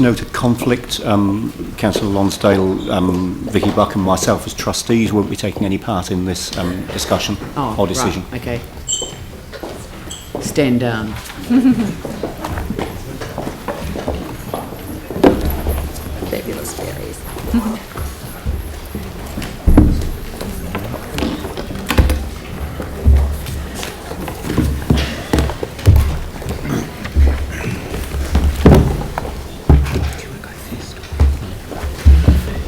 Note a conflict. Councillor Lonsdale, Vicky Buck and myself as trustees won't be taking any part in this discussion or decision. Right, okay. Stand down. Fabulous berries.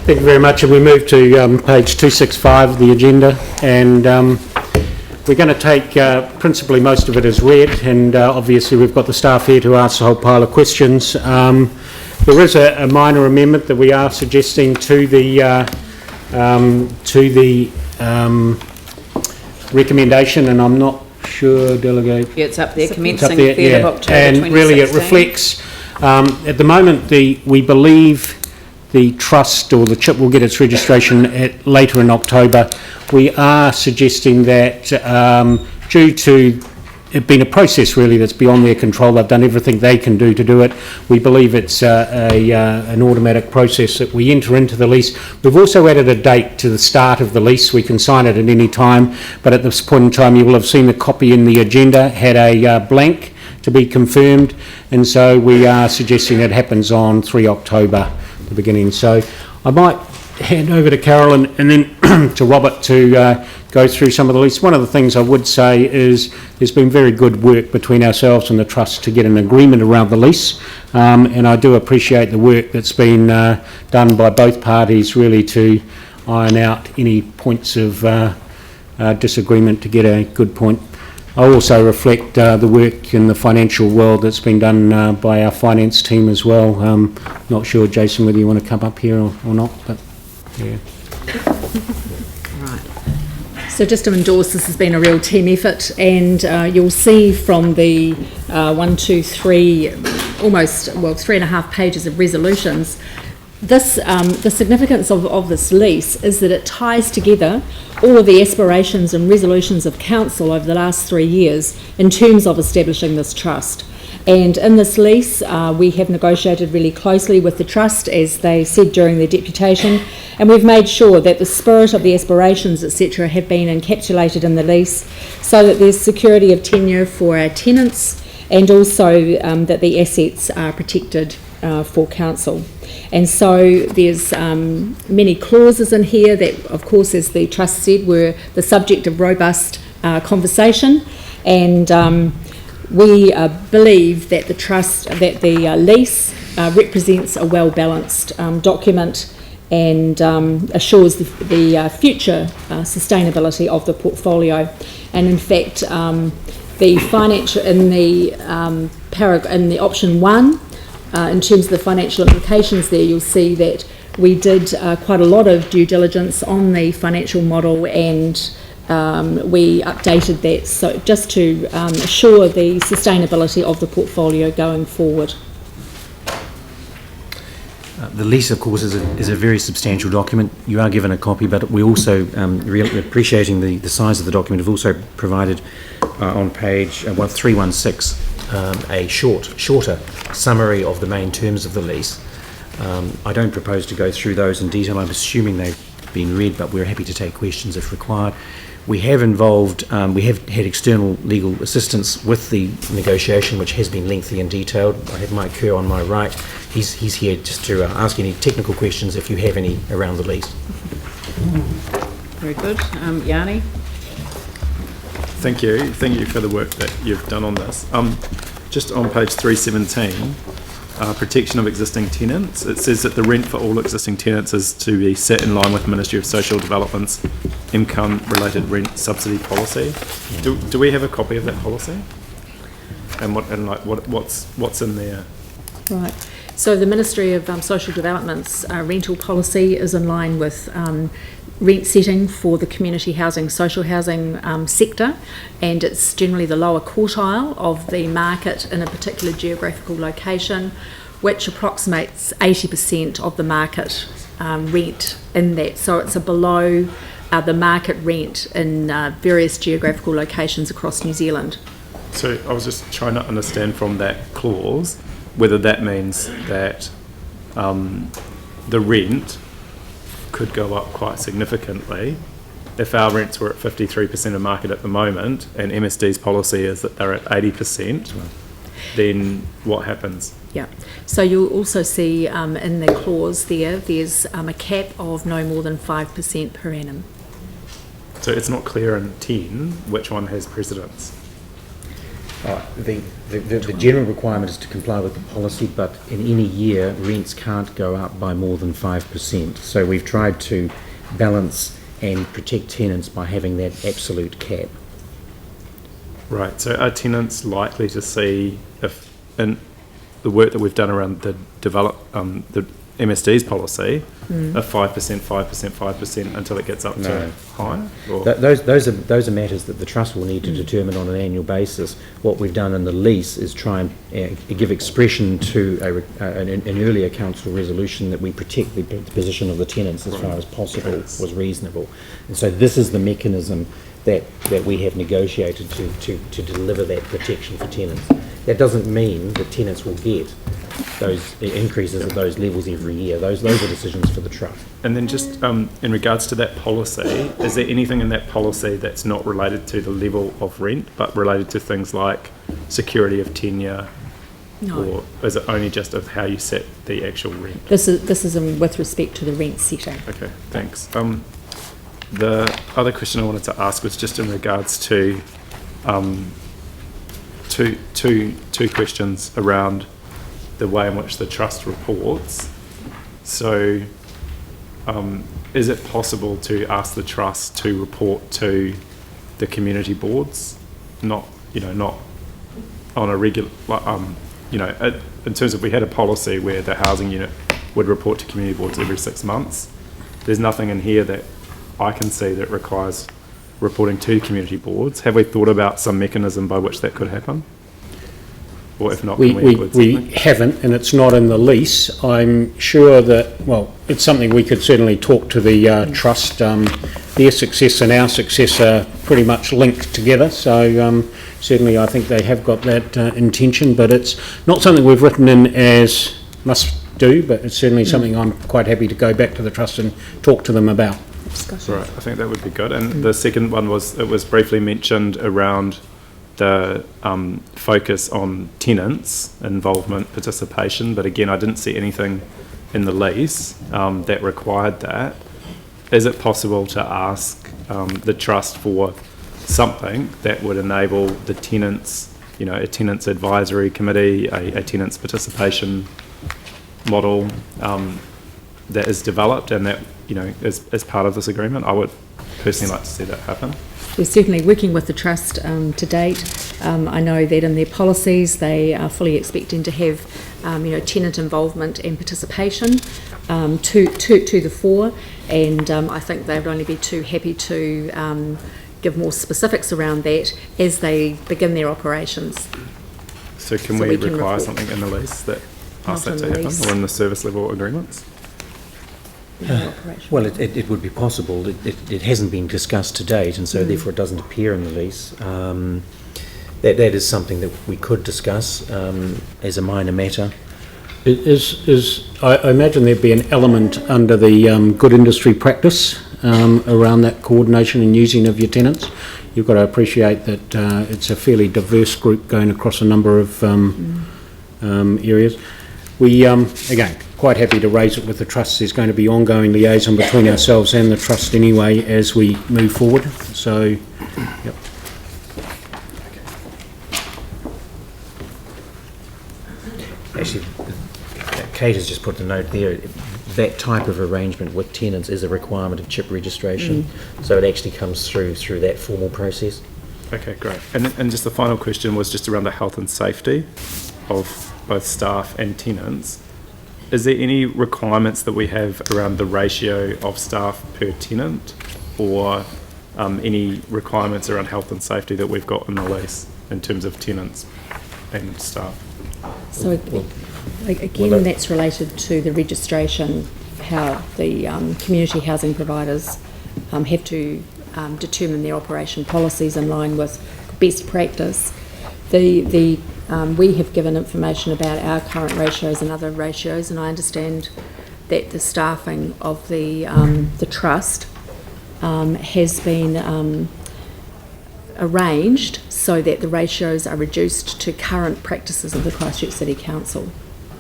Thank you very much, and we move to page 265 of the agenda, and we're going to take principally most of it as read, and obviously we've got the staff here to ask a whole pile of questions. There is a minor amendment that we are suggesting to the recommendation, and I'm not sure, Delegate. Yeah, it's up there, commencing Up there, 3rd of October and 2016. really it reflects, at the moment, we believe the trust or the CHIP will get its registration later in October. We are suggesting that due to it being a process really that's beyond their control, they've done everything they can do to do it. We believe it's an automatic process that we enter into the lease. We've also added a date to the start of the lease. We can sign it at any time, but at this point in time you will have seen the copy in the agenda had a blank to be confirmed, and so we are suggesting it happens on 3 October. The beginning. So I might hand over to Carolyn and then to Robert to go through some of the lease. One of the things I would say is there's been very good work between ourselves and the Trust to get an agreement around the lease, and I do appreciate the work that's been done by both parties really to iron out any points of disagreement to get a good point. I also reflect the work in the financial world that's been done by our finance team as well. Not sure, Jason, whether you want to come up here or not, but yeah. Right. So just to endorse, this has been a real team effort, and you'll see from the 1, 2, 3, almost 3.5 pages of resolutions. This, the significance of this lease is that it ties together all of the aspirations and resolutions of council over the last 3 years in terms of establishing this trust. And in this lease, we have negotiated really closely with the trust, as they said during their deputation, and we've made sure that the spirit of the aspirations, etc., have been encapsulated in the lease, so that there's security of tenure for our tenants, and also that the assets are protected for council. And so there's many clauses in here that, of course, as the Trust said, were the subject of robust conversation, and we believe that the lease represents a well-balanced document and assures the future sustainability of the portfolio. And in fact, the financial in the option 1. In terms of the financial implications there, you'll see that we did quite a lot of due diligence on the financial model, and we updated that so just to assure the sustainability of the portfolio going forward. The lease, of course, is a very substantial document. You are given a copy, but we also, really appreciating the size of the document, have also provided on page 316 a shorter summary of the main terms of the lease. I don't propose to go through those in detail. I'm assuming they've been read, but we're happy to take questions if required. We have we have had external legal assistance with the negotiation, which has been lengthy and detailed. I have Mike Kerr on my right. He's here just to ask any technical questions if you have any around the lease. Very good. Yanni? Thank you for the work that you've done on this. Just on page 317, protection of existing tenants, it says that the rent for all existing tenants is to be set in line with Ministry of Social Development's income-related rent subsidy policy. Yeah. Do we have a copy of that policy? And what's in there? Right. So the Ministry of Social Development's rental policy is in line with rent setting for the community housing, social housing sector, and it's generally the lower quartile of the market in a particular geographical location, which approximates 80% of the market rent in that. So it's a below the market rent in various geographical locations across New Zealand. So I was just trying to understand from that clause whether that means that the rent could go up quite significantly. If our rents were at 53% of market at the moment, and MSD's policy is that they're at 80%, then what happens? Yeah, so you'll also see in the clause there's a cap of no more than 5% per annum. So it's not clear in 10 which one has precedence. The general requirement is to comply with the policy, but in any year, rents can't go up by more than 5%. So we've tried to balance and protect tenants by having that absolute cap. Right, so are tenants likely to see, if in the work that we've done around the MSD's policy, a 5%, 5% until it gets up to higher? Or? Those are matters that the trust will need to determine on an annual basis. What we've done in the lease is try and give expression to an earlier council resolution that we protect the position of the tenants as far as possible was reasonable. And so this is the mechanism that we have negotiated to deliver that protection for tenants. That doesn't mean that tenants will get those increases at those levels every year. Those are decisions for the trust. And then just in regards to that policy, is there anything in that policy that's not related to the level of rent, but related to things like security of tenure? No. Or is it only just of how you set the actual rent? This is with respect to the rent setting. Okay, thanks. The other question I wanted to ask was just in regards to two questions around the way in which the trust reports. So is it possible to ask the trust to report to the community boards, not on a regular, in terms of, we had a policy where the housing unit would report to community boards every 6 months. There's nothing in here that I can see that requires reporting to community boards. Have we thought about some mechanism by which that could happen? Or if not, can we include something? We haven't, and it's not in the lease. I'm sure that, well, it's something we could certainly talk to the trust. Their success and our success are pretty much linked together, so certainly I think they have got that intention, but it's not something we've written in as must do, but it's certainly something I'm quite happy to go back to the trust and talk to them about. Right, I think that would be good. And the second one was, it was briefly mentioned around the focus on tenants' involvement, participation, but again, I didn't see anything in the lease that required that. Is it possible to ask the trust for something that would enable the tenants, a tenants advisory committee, a tenants participation model that is developed and that as part of this agreement? I would personally like to see that happen. We're certainly working with the trust to date. I know that in their policies they are fully expecting to have tenant involvement and participation to the fore, and I think they would only be too happy to give more specifics around that as they begin their operations. So can we require something in the lease that asks that to happen, or in the service level agreements? Well, it would be possible. It hasn't been discussed to date, and so therefore it doesn't appear in the lease. That is something that we could discuss as a minor matter. I imagine there'd be an element under the good industry practice around that coordination and using of your tenants. You've got to appreciate that it's a fairly diverse group going across a number of areas. We, again, quite happy to raise it with the trust. There's going to be ongoing liaison between ourselves and the trust anyway as we move forward. So, yep. Actually, Kate has just put the note there. That type of arrangement with tenants is a requirement of CHIP registration. So it actually comes through that formal process. Okay, great. And just the final question was just around the health and safety of both staff and tenants. Is there any requirements that we have around the ratio of staff per tenant, or any requirements around health and safety that we've got in the lease in terms of tenants and staff? So again, that's related to the registration, how the community housing providers have to determine their operation policies in line with best practice. The We have given information about our current ratios and other ratios, and I understand that the staffing of the trust has been arranged so that the ratios are reduced to current practices of the Christchurch City Council.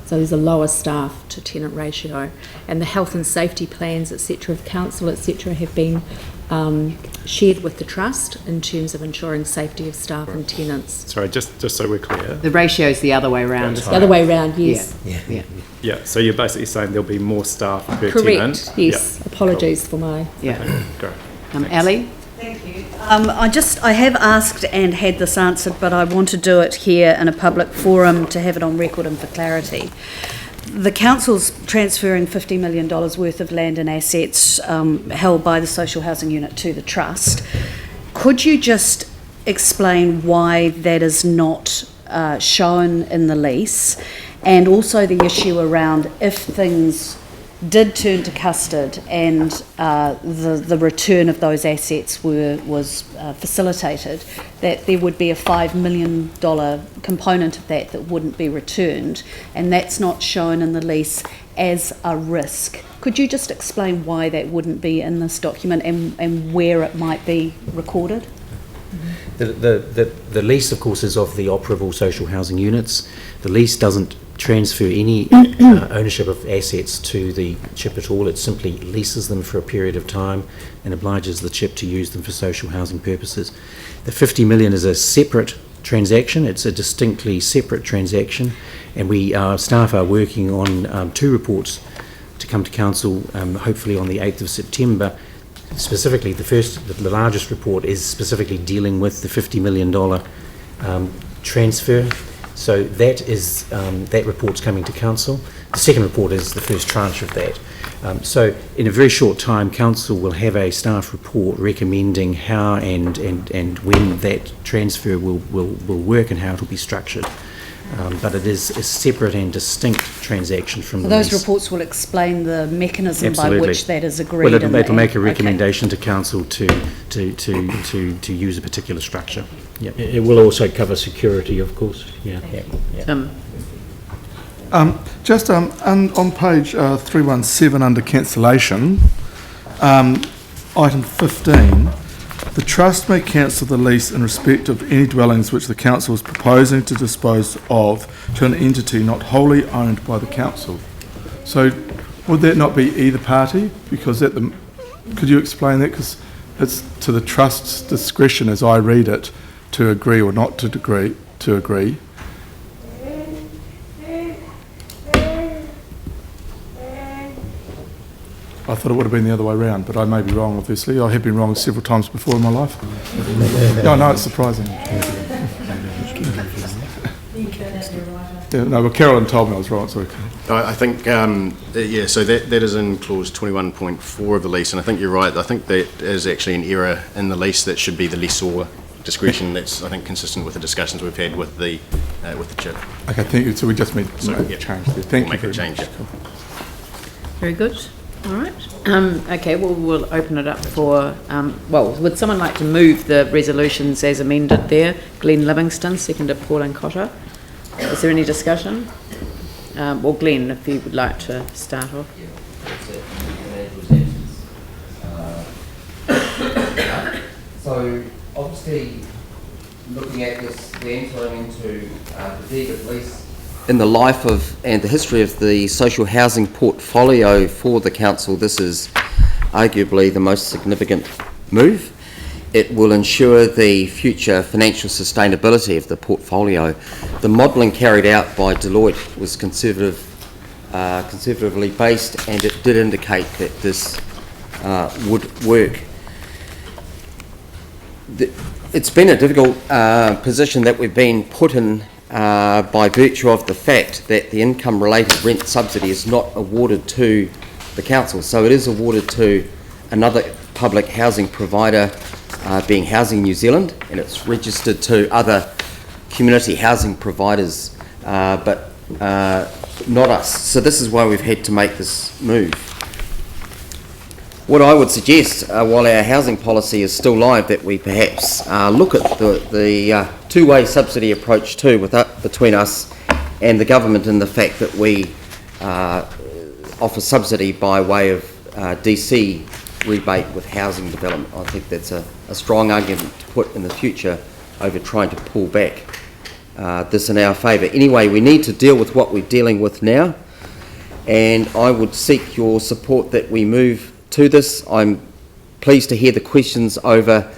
So there's a lower staff to tenant ratio, and the health and safety plans, etc., of council, etc., have been shared with the trust in terms of ensuring safety of staff and tenants. Sorry, just so we're clear. The ratio's the other way around. The other way around, yes. Yeah. Yeah, so you're basically saying there'll be more staff per Correct. tenant? Yes. Yeah. Apologies for my. Yeah. Great. Ali? I have asked and had this answered, but I want to do it here in a public forum to have it on record and for clarity. The council's transferring $50 million worth of land and assets held by the social housing unit to the trust. Could you just explain why that is not shown in the lease, and also the issue around if things did turn to custard and the return of those assets was facilitated, that there would be a $5 million component of that wouldn't be returned, and that's not shown in the lease as a risk. Could you just explain why that wouldn't be in this document and where it might be recorded? The lease, of course, is of the operable social housing units. The lease doesn't transfer any ownership of assets to the CHIP at all. It simply leases them for a period of time and obliges the CHIP to use them for social housing purposes. The 50 million is a separate transaction. It's a distinctly separate transaction, and staff are working on 2 reports to come to council, hopefully on the 8th of September. Specifically, the largest report is specifically dealing with the $50 million transfer. So that report's coming to council. The second report is the first tranche of that. So in a very short time, council will have a staff report recommending how and when that transfer will work and how it will be structured. But it is a separate and distinct transaction from the Those lease. reports will explain the mechanism Absolutely. by which that is agreed. Well, it'll make a okay. recommendation to council to use a particular structure. Yep. It will also cover security, of course. Yeah. Tim? Just on page 317 under cancellation, item 15, the trust may cancel the lease in respect of any dwellings which the council is proposing to dispose of to an entity not wholly owned by the council. So would that not be either party? Because could you explain that? Because it's to the trust's discretion, as I read it, to agree or not to agree. I thought it would have been the other way around, but I may be wrong, obviously. I have been wrong several times before in my life. No, it's surprising. Yeah, no, but Carolyn told me I was wrong, sorry. I think, so that is in clause 21.4 of the lease, and I think you're right. I think that is actually an error in the lease. That should be the lessor discretion. That's, I think, consistent with the discussions we've had with the CHIP. Okay, thank you. So we just need to change there. Thank you We'll make a very change. much. Very good. All right. Okay, well, we'll open it up for, would someone like to move the resolutions as amended there? Glenn Livingston, seconded Pauline Cotter. Is there any discussion? Well, Glenn, if you would like to start off. So, obviously, looking at this, we're entering into the deed of lease in the life of and the history of the social housing portfolio for the council. This is arguably the most significant move. It will ensure the future financial sustainability of the portfolio. The modelling carried out by Deloitte was conservatively based, and it did indicate that this would work. It's been a difficult position that we've been put in by virtue of the fact that the income-related rent subsidy is not awarded to the council. So it is awarded to another public housing provider, being Housing New Zealand, and it's registered to other community housing providers, but not us. So this is why we've had to make this move. what I would suggest, while our housing policy is still live, that we perhaps look at the two-way subsidy approach too, between us and the government, in the fact that we offer subsidy by way of DC rebate with housing development. I think that's a strong argument to put in the future over trying to pull back this in our favour. Anyway, we need to deal with what we're dealing with now, and I would seek your support that we move to this. I'm pleased to hear the questions over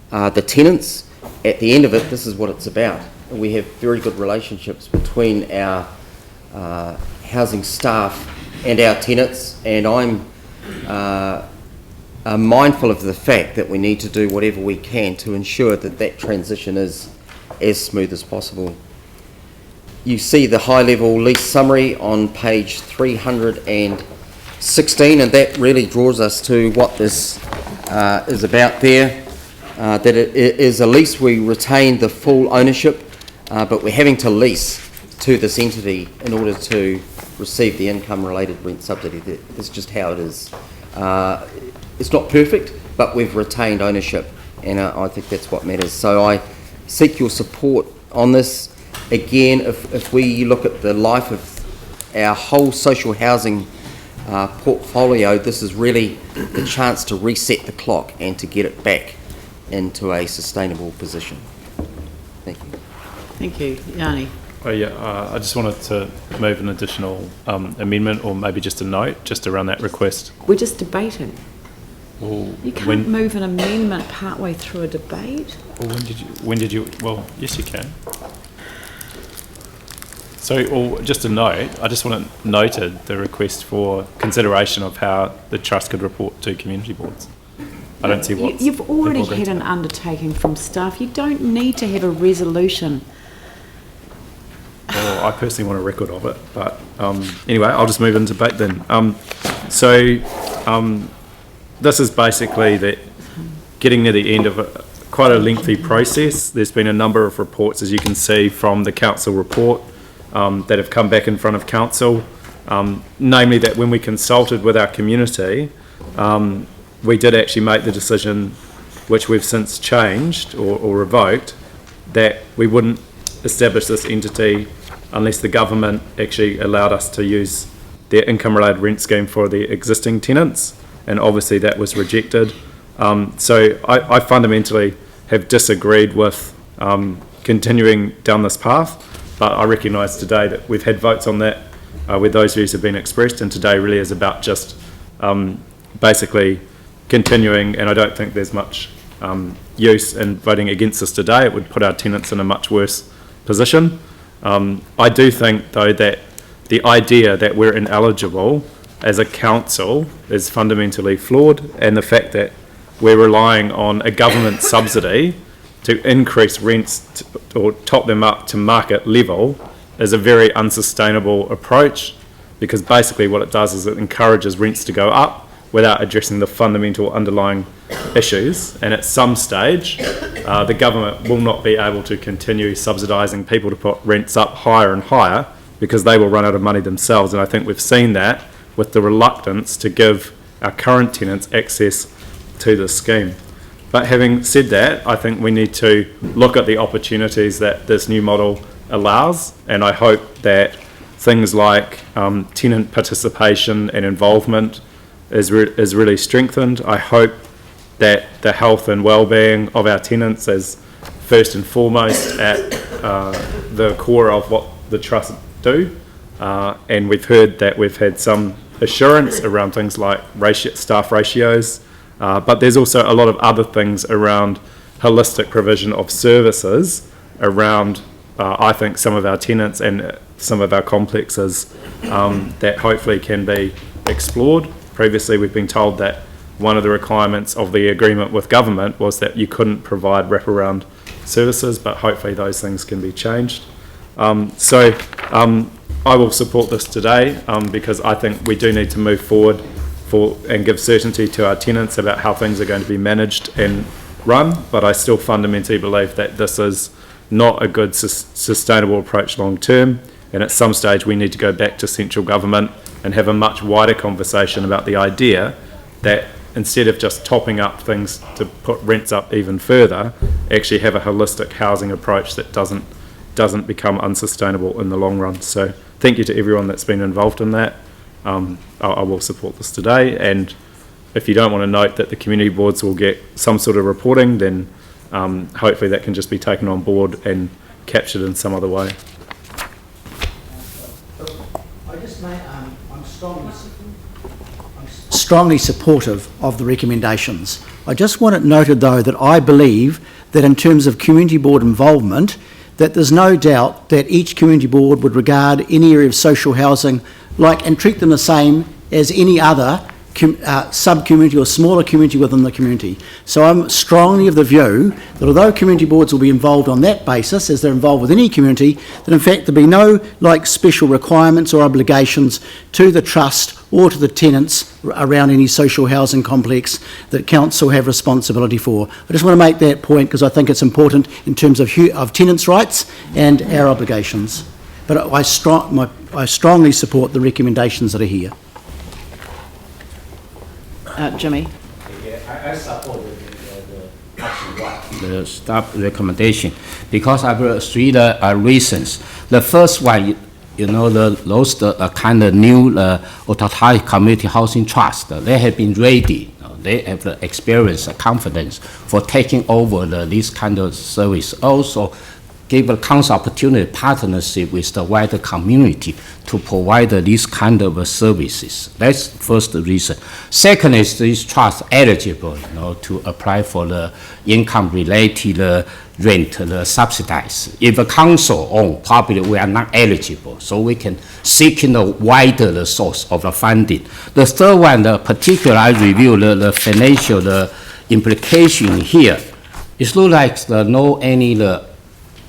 the tenants. At the end of it, this is what it's about. We have very good relationships between our housing staff and our tenants, and I'm mindful of the fact that we need to do whatever we can to ensure that that transition is as smooth as possible. You see the high-level lease summary on page 316, and that really draws us to what this is about there. That it is a lease. We retain the full ownership, but we're having to lease to this entity in order to receive the income-related rent subsidy. That's just how it is. It's not perfect, but we've retained ownership, and I think that's what matters. So I seek your support on this. Again, if we look at the life of our whole social housing portfolio, this is really the chance to reset the clock and to get it back into a sustainable position. Thank you. Thank you. Yanni? I just wanted to move an additional amendment, or maybe just a note, just around that request. We're just debating. Well, You can't move an amendment partway through a debate. Well, when did you, well, yes you can. So, or just a note, I just want to noted the request for consideration of how the trust could report to community boards. I don't see what. You've already had an undertaking from staff. You don't need to have a resolution. Well, I personally want a record of it, but anyway, I'll just move into debate then. This is basically that getting near the end of quite a lengthy process. There's been a number of reports, as you can see, from the council report that have come back in front of council, namely that when we consulted with our community, we did actually make the decision, which we've since changed or revoked, that we wouldn't establish this entity unless the government actually allowed us to use their income-related rent scheme for the existing tenants, and obviously that was rejected. So I fundamentally have disagreed with continuing down this path, but I recognise today that we've had votes on that where those views have been expressed, and today really is about just basically continuing, and I don't think there's much use in voting against this today. It would put our tenants in a much worse position. I do think, though, that the idea that we're ineligible as a council is fundamentally flawed, and the fact that we're relying on a government subsidy to increase rents or top them up to market level is a very unsustainable approach, because basically what it does is it encourages rents to go up without addressing the fundamental underlying issues, and at some stage the government will not be able to continue subsidising people to put rents up higher and higher, because they will run out of money themselves. And I think we've seen that with the reluctance to give our current tenants access to this scheme. But having said that, I think we need to look at the opportunities that this new model allows, and I hope that things like tenant participation and involvement is really strengthened. I hope that the health and well-being of our tenants is first and foremost at the core of what the trust do, and we've heard that we've had some assurance around things like staff ratios, but there's also a lot of other things around holistic provision of services around I think some of our tenants and some of our complexes that hopefully can be explored. Previously we've been told that one of the requirements of the agreement with government was that you couldn't provide wraparound services, but hopefully those things can be changed. I will support this today because I think we do need to move forward and give certainty to our tenants about how things are going to be managed and run, but I still fundamentally believe that this is not a good sustainable approach long term, and at some stage we need to go back to central government and have a much wider conversation about the idea that instead of just topping up things to put rents up even further, actually have a holistic housing approach that doesn't become unsustainable in the long run. So thank you to everyone that's been involved in that. I will support this today, and if you don't want to note that the community boards will get some sort of reporting, then hopefully that can just be taken on board and captured in some other way. I'm strongly supportive of the recommendations. I just want it noted, though, that I believe that in terms of community board involvement, that there's no doubt that each community board would regard any area of social housing like and treat them the same as any other sub-community or smaller community within the community. So I'm strongly of the view that although community boards will be involved on that basis, as they're involved with any community, that in fact there'll be no special requirements or obligations to the trust or to the tenants around any social housing complex that council have responsibility for. I just want to make that point because I think it's important in terms of tenants' rights and our obligations. But I strongly support the recommendations that are here. Jimmy? I support the staff recommendation because I will three reasons. The first one, those kind of new Otautahi Community Housing Trust, they have been ready. They have the experience, confidence for taking over this kind of service. Also, give the council opportunity partnership with the wider community to provide these kind of services. That's first reason. Second is this trust eligible, to apply for the income-related rent, the subsidize. If a council own property, we are not eligible, so we can seek in a wider source of the funding. The third one, particularly I review the financial implication here. It looks like no any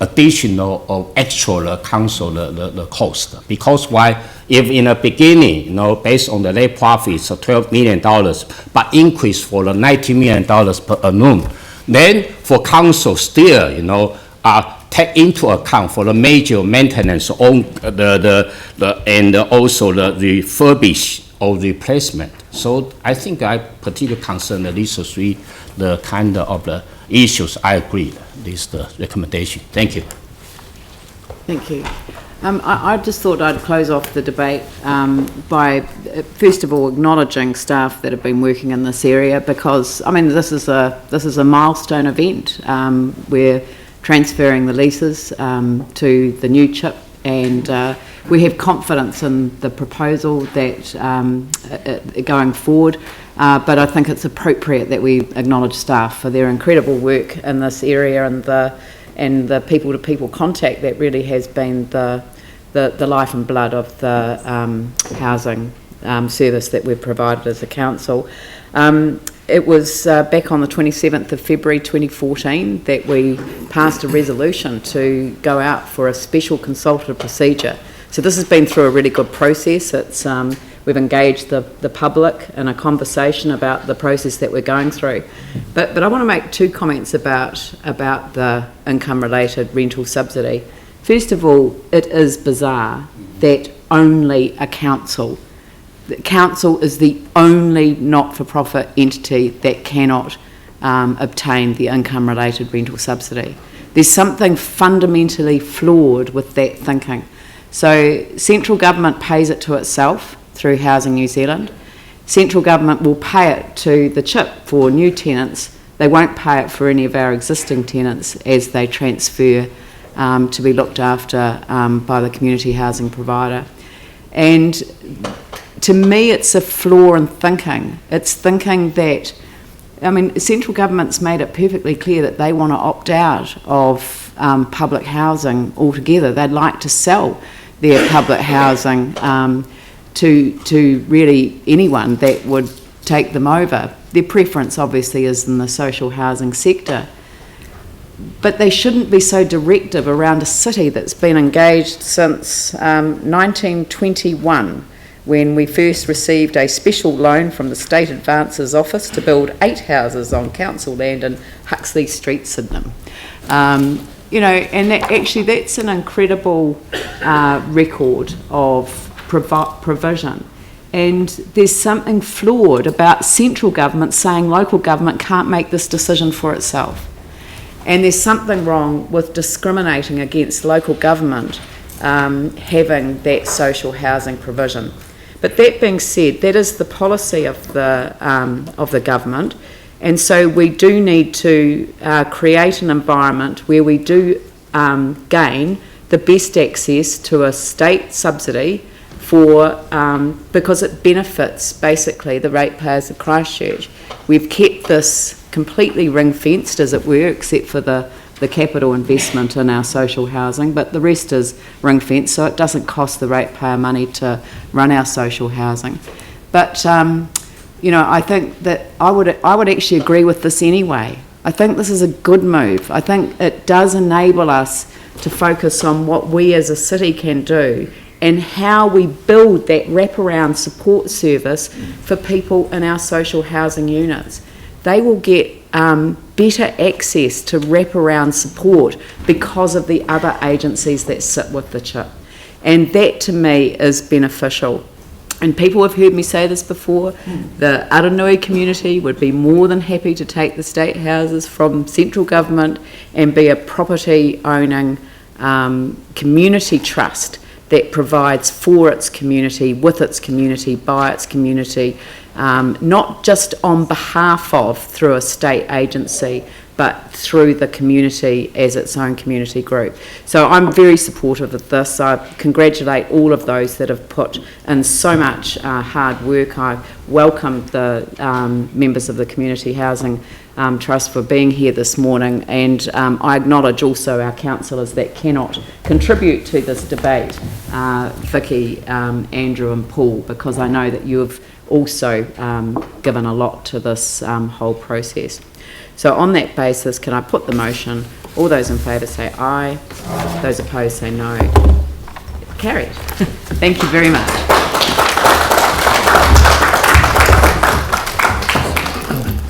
additional or extra council the cost, because why? If in the beginning, based on the net profits of $12 million, but increase for the $90 million per annum, then for council still, take into account for the major maintenance on and also the refurbish or replacement. So I think I particularly concerned these three, the kind of the issues. I agree. This is the recommendation. Thank you. Thank you. I just thought I'd close off the debate by, first of all, acknowledging staff that have been working in this area, because this is a milestone event. We're transferring the leases to the new chip, and we have confidence in the proposal that going forward. But I think it's appropriate that we acknowledge staff for their incredible work in this area and the people-to-people contact that really has been the life and blood of the housing service that we've provided as a council. It was back on the 27th of February 2014 that we passed a resolution to go out for a special consultative procedure. So this has been through a really good process. It's we've engaged the public in a conversation about the process that we're going through. But I want to make two comments about the income-related rental subsidy. First of all, it is bizarre that only a council, the council is the only not-for-profit entity that cannot obtain the income-related rental subsidy. There's something fundamentally flawed with that thinking. So central government pays it to itself through Housing New Zealand. Central government will pay it to the CHIP for new tenants. They won't pay it for any of our existing tenants as they transfer to be looked after by the community housing provider. And to me, it's a flaw in thinking. It's thinking that, central government's made it perfectly clear that they want to opt out of public housing altogether. They'd like to sell their public housing to really anyone that would take them over. Their preference obviously is in the social housing sector. But they shouldn't be so directive around a city that's been engaged since 1921, when we first received a special loan from the State Advances Office to build 8 houses on council land in Huxley Street, Sydenham. And that's an incredible record of provision. And there's something flawed about central government saying local government can't make this decision for itself. And there's something wrong with discriminating against local government having that social housing provision. But that being said, that is the policy of the government, and so we do need to create an environment where we do gain the best access to a state subsidy for because it benefits basically the ratepayers of Christchurch. We've kept this completely ring-fenced, as it were, except for the capital investment in our social housing, but the rest is ring-fenced, so it doesn't cost the ratepayer money to run our social housing. But I think that I would actually agree with this anyway. I think this is a good move. I think it does enable us to focus on what we as a city can do and how we build that wraparound support service for people in our social housing units. They will get better access to wraparound support because of the other agencies that sit with the CHIP. And that to me is beneficial. And people have heard me say this before, the Aranui community would be more than happy to take the state houses from central government and be a property owning community trust that provides for its community, with its community, by its community, not just on behalf of through a state agency, but through the community as its own community group. So I'm very supportive of this. I congratulate all of those that have put in so much hard work. I welcome the members of the Community Housing Trust for being here this morning, and I acknowledge also our councillors that cannot contribute to this debate, Vicky, Andrew and Paul, because I know that you have also given a lot to this whole process. So on that basis, can I put the motion? All those in favour say aye. Those opposed say no. Carried. Thank you very much.